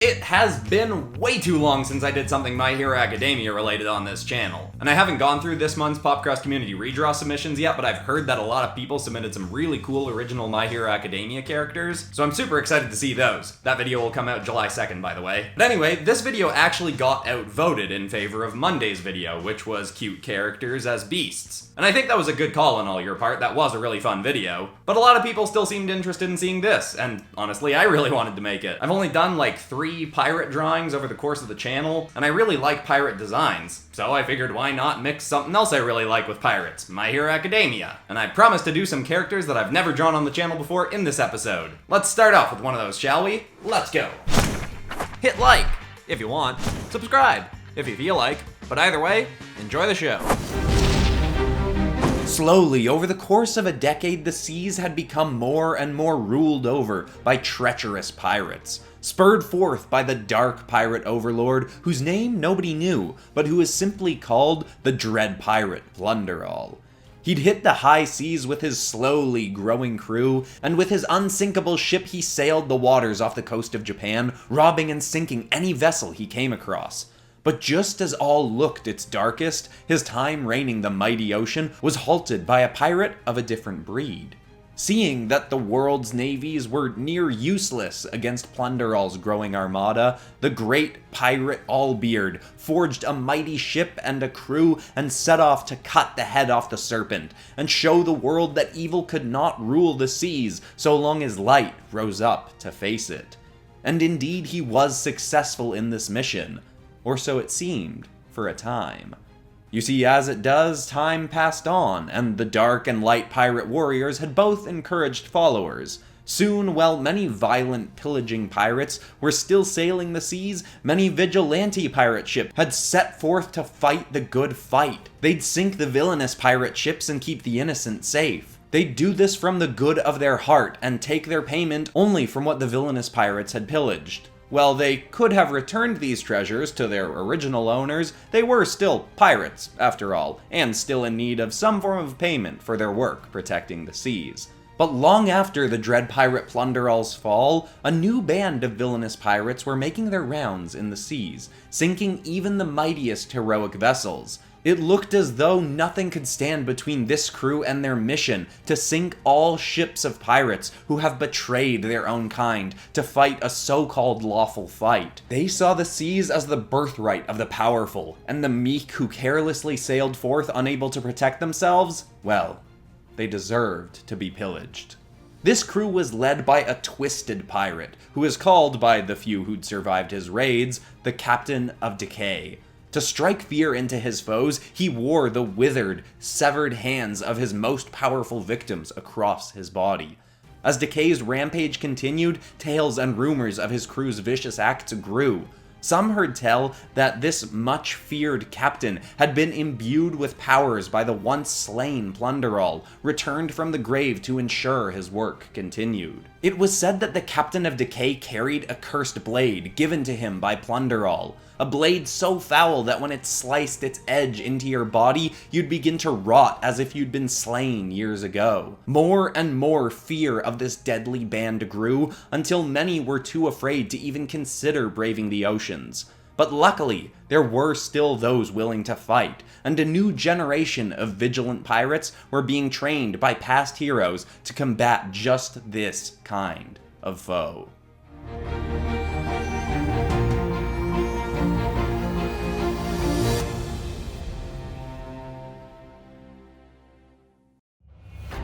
It has been way too long since I did something My Hero Academia related on this channel. And I haven't gone through this month's PopCross community redraw submissions yet, but I've heard that a lot of people submitted some really cool original My Hero Academia characters, so I'm super excited to see those. That video will come out July 2nd, by the way. But anyway, this video actually got outvoted in favor of Monday's video, which was cute characters as beasts. And I think that was a good call on all your part. That was a really fun video. But a lot of people still seemed interested in seeing this, and honestly, I really wanted to make it. I've only done like 3 pirate drawings over the course of the channel, and I really like pirate designs, so I figured why not mix something else I really like with pirates, My Hero Academia. And I promise to do some characters that I've never drawn on the channel before in this episode. Let's start off with one of those, shall we? Let's go! Hit like, if you want. Subscribe, if you feel like. But either way, enjoy the show. Slowly, over the course of a decade, the seas had become more and more ruled over by treacherous pirates, spurred forth by the dark pirate overlord whose name nobody knew, but who is simply called the Dread Pirate Plunderall. He'd hit the high seas with his slowly growing crew, and with his unsinkable ship he sailed the waters off the coast of Japan, robbing and sinking any vessel he came across. But just as all looked its darkest, his time reigning the mighty ocean was halted by a pirate of a different breed. Seeing that the world's navies were near useless against Plunderall's growing armada, the great pirate Allbeard forged a mighty ship and a crew and set off to cut the head off the serpent, and show the world that evil could not rule the seas so long as light rose up to face it. And indeed he was successful in this mission, or so it seemed for a time. You see, as it does, time passed on, and the dark and light pirate warriors had both encouraged followers. Soon, while many violent, pillaging pirates were still sailing the seas, many vigilante pirate ships had set forth to fight the good fight. They'd sink the villainous pirate ships and keep the innocent safe. They'd do this from the good of their heart, and take their payment only from what the villainous pirates had pillaged. While they could have returned these treasures to their original owners, they were still pirates, after all, and still in need of some form of payment for their work protecting the seas. But long after the Dread Pirate Plunderall's fall, a new band of villainous pirates were making their rounds in the seas, sinking even the mightiest heroic vessels. It looked as though nothing could stand between this crew and their mission to sink all ships of pirates who have betrayed their own kind to fight a so-called lawful fight. They saw the seas as the birthright of the powerful, and the meek who carelessly sailed forth unable to protect themselves, well, they deserved to be pillaged. This crew was led by a twisted pirate, who is called by the few who'd survived his raids, the Captain of Decay. To strike fear into his foes, he wore the withered, severed hands of his most powerful victims across his body. As Decay's rampage continued, tales and rumors of his crew's vicious acts grew. Some heard tell that this much-feared captain had been imbued with powers by the once-slain Plunderall, returned from the grave to ensure his work continued. It was said that the Captain of Decay carried a cursed blade given to him by Plunderall, a blade so foul that when it sliced its edge into your body, you'd begin to rot as if you'd been slain years ago. More and more fear of this deadly band grew, until many were too afraid to even consider braving the oceans. But luckily, there were still those willing to fight, and a new generation of vigilant pirates were being trained by past heroes to combat just this kind of foe.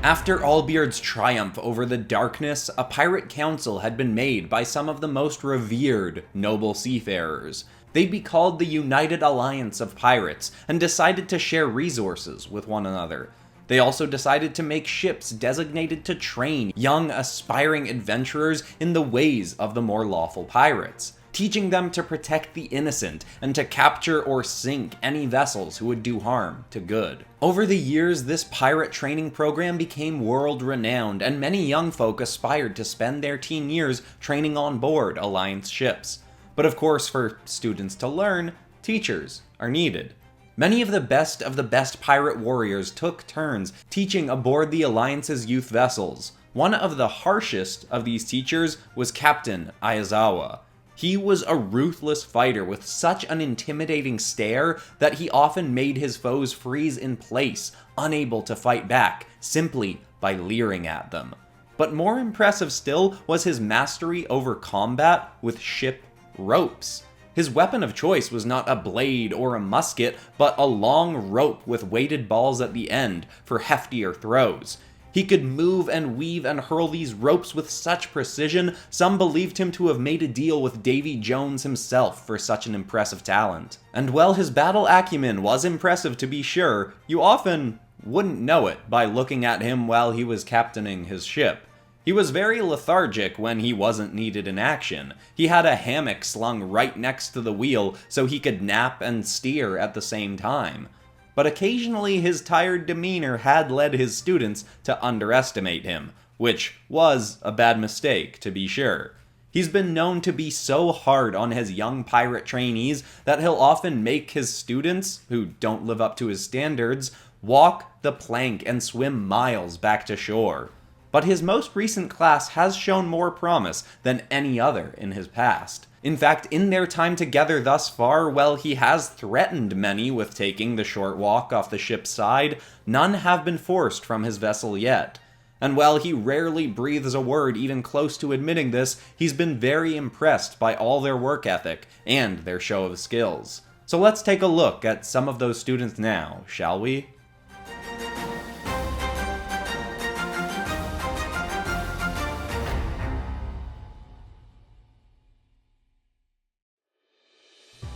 After Allbeard's triumph over the darkness, a pirate council had been made by some of the most revered noble seafarers. They'd be called the United Alliance of Pirates, and decided to share resources with one another. They also decided to make ships designated to train young, aspiring adventurers in the ways of the more lawful pirates, teaching them to protect the innocent and to capture or sink any vessels who would do harm to good. Over the years, this pirate training program became world-renowned, and many young folk aspired to spend their teen years training on board Alliance ships. But of course, for students to learn, teachers are needed. Many of the best pirate warriors took turns teaching aboard the Alliance's youth vessels. One of the harshest of these teachers was Captain Aizawa. He was a ruthless fighter with such an intimidating stare that he often made his foes freeze in place, unable to fight back, simply by leering at them. But more impressive still was his mastery over combat with ship ropes. His weapon of choice was not a blade or a musket, but a long rope with weighted balls at the end for heftier throws. He could move and weave and hurl these ropes with such precision, some believed him to have made a deal with Davy Jones himself for such an impressive talent. And while his battle acumen was impressive to be sure, you often wouldn't know it by looking at him while he was captaining his ship. He was very lethargic when he wasn't needed in action. He had a hammock slung right next to the wheel so he could nap and steer at the same time. But occasionally his tired demeanor had led his students to underestimate him, which was a bad mistake, to be sure. He's been known to be so hard on his young pirate trainees that he'll often make his students, who don't live up to his standards, walk the plank and swim miles back to shore. But his most recent class has shown more promise than any other in his past. In fact, in their time together thus far, while he has threatened many with taking the short walk off the ship's side, none have been forced from his vessel yet. And while he rarely breathes a word even close to admitting this, he's been very impressed by all their work ethic and their show of skills. So let's take a look at some of those students now, shall we?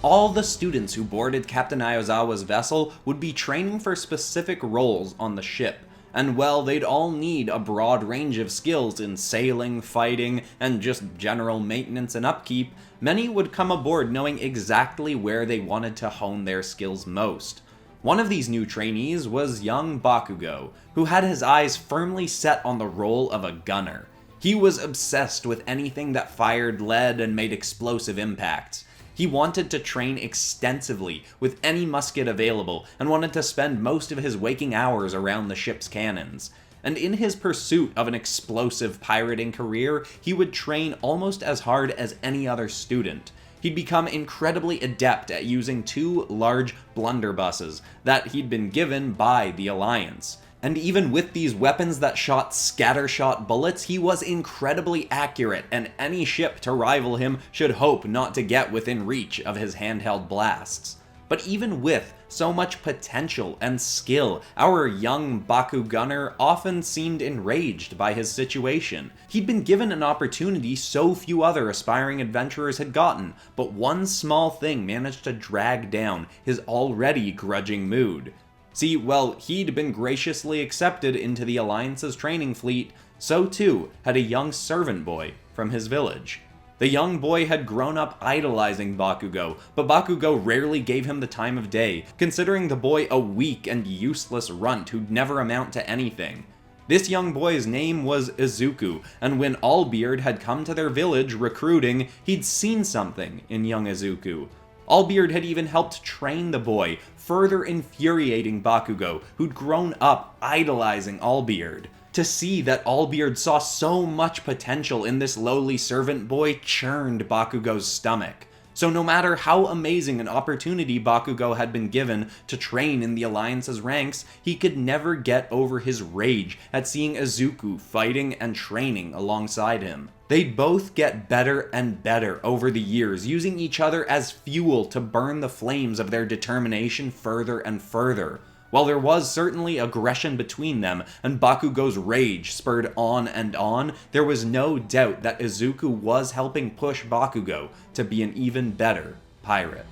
All the students who boarded Captain Aizawa's vessel would be training for specific roles on the ship, and well, they'd all need a broad range of skills in sailing, fighting, and just general maintenance and upkeep. Many would come aboard knowing exactly where they wanted to hone their skills most. One of these new trainees was young Bakugo, who had his eyes firmly set on the role of a gunner. He was obsessed with anything that fired lead and made explosive impacts. He wanted to train extensively with any musket available and wanted to spend most of his waking hours around the ship's cannons. And in his pursuit of an explosive pirating career, he would train almost as hard as any other student. He'd become incredibly adept at using two large blunderbusses that he'd been given by the Alliance. And even with these weapons that shot scattershot bullets, he was incredibly accurate, and any ship to rival him should hope not to get within reach of his handheld blasts. But even with so much potential and skill, our young Baku gunner often seemed enraged by his situation. He'd been given an opportunity so few other aspiring adventurers had gotten, but one small thing managed to drag down his already grudging mood. See, well, he'd been graciously accepted into the Alliance's training fleet, so too had a young servant boy from his village. The young boy had grown up idolizing Bakugo, but Bakugo rarely gave him the time of day, considering the boy a weak and useless runt who'd never amount to anything. This young boy's name was Izuku, and when Allbeard had come to their village recruiting, he'd seen something in young Izuku. Allbeard had even helped train the boy, further infuriating Bakugo, who'd grown up idolizing Allbeard. To see that Allbeard saw so much potential in this lowly servant boy churned Bakugo's stomach. So no matter how amazing an opportunity Bakugo had been given to train in the Alliance's ranks, he could never get over his rage at seeing Izuku fighting and training alongside him. They'd both get better and better over the years, using each other as fuel to burn the flames of their determination further and further. While there was certainly aggression between them, and Bakugo's rage spurred on and on, there was no doubt that Izuku was helping push Bakugo to be an even better pirate.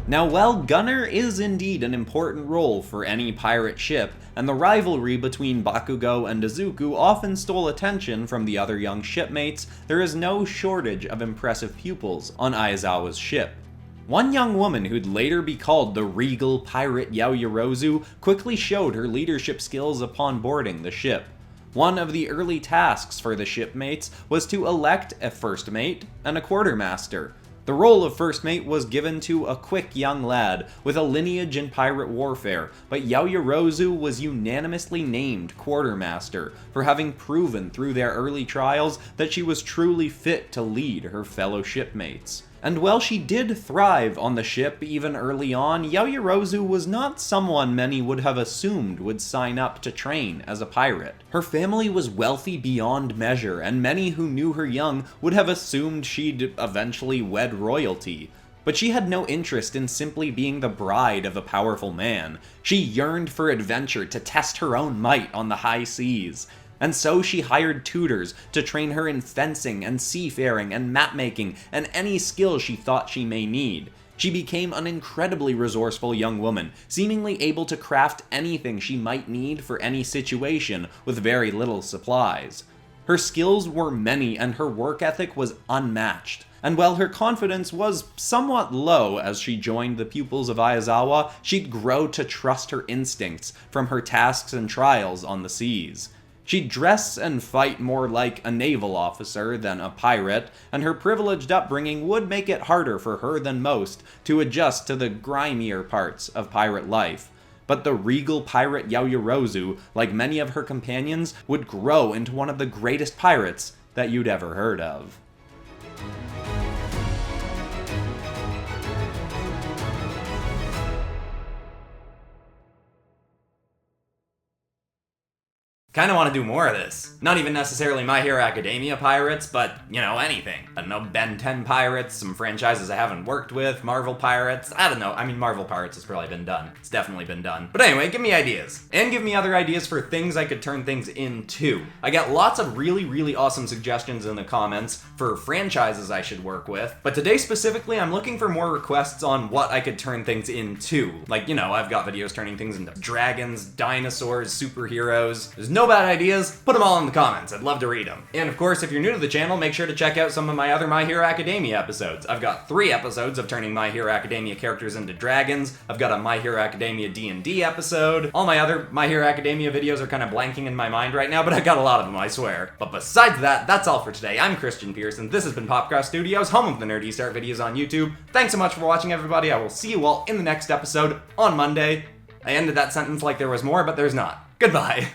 Now, while gunner is indeed an important role for any pirate ship, and the rivalry between Bakugo and Izuku often stole attention from the other young shipmates, there is no shortage of impressive pupils on Aizawa's ship. One young woman who'd later be called the regal pirate Yaoyarozu quickly showed her leadership skills upon boarding the ship. One of the early tasks for the shipmates was to elect a first mate and a quartermaster. The role of first mate was given to a quick young lad with a lineage in pirate warfare, but Yaoyarozu was unanimously named quartermaster for having proven through their early trials that she was truly fit to lead her fellow shipmates. And while she did thrive on the ship even early on, Yaoyarozu was not someone many would have assumed would sign up to train as a pirate. Her family was wealthy beyond measure, and many who knew her young would have assumed she'd eventually wed royalty. But she had no interest in simply being the bride of a powerful man. She yearned for adventure to test her own might on the high seas. And so she hired tutors to train her in fencing and seafaring and mapmaking and any skill she thought she may need. She became an incredibly resourceful young woman, seemingly able to craft anything she might need for any situation with very little supplies. Her skills were many and her work ethic was unmatched. And while her confidence was somewhat low as she joined the pupils of Aizawa, she'd grow to trust her instincts from her tasks and trials on the seas. She'd dress and fight more like a naval officer than a pirate, and her privileged upbringing would make it harder for her than most to adjust to the grimier parts of pirate life. But the regal pirate Yaoyarozu, like many of her companions, would grow into one of the greatest pirates that you'd ever heard of. Kinda want to do more of this. Not even necessarily My Hero Academia pirates, but, anything. I don't know, Ben 10 pirates, some franchises I haven't worked with, Marvel pirates, I don't know. I mean, Marvel pirates has probably been done. It's definitely been done. But anyway, give me ideas. And give me other ideas for things I could turn things into. I got lots of really, really awesome suggestions in the comments for franchises I should work with, but today specifically, I'm looking for more requests on what I could turn things into. Like, I've got videos turning things into dragons, dinosaurs, superheroes. There's no bad ideas, put them all in the comments. I'd love to read them. And of course, if you're new to the channel, make sure to check out some of my other My Hero Academia episodes. I've got 3 episodes of turning My Hero Academia characters into dragons. I've got a My Hero Academia D&D episode. All my other My Hero Academia videos are kind of blanking in my mind right now, but I've got a lot of them, I swear. But besides that, that's all for today. I'm Christian Pearson. This has been PopCross Studios, home of the Nerdy Start videos on YouTube. Thanks so much for watching, everybody. I will see you all in the next episode on Monday. I ended that sentence like there was more, but there's not. Goodbye.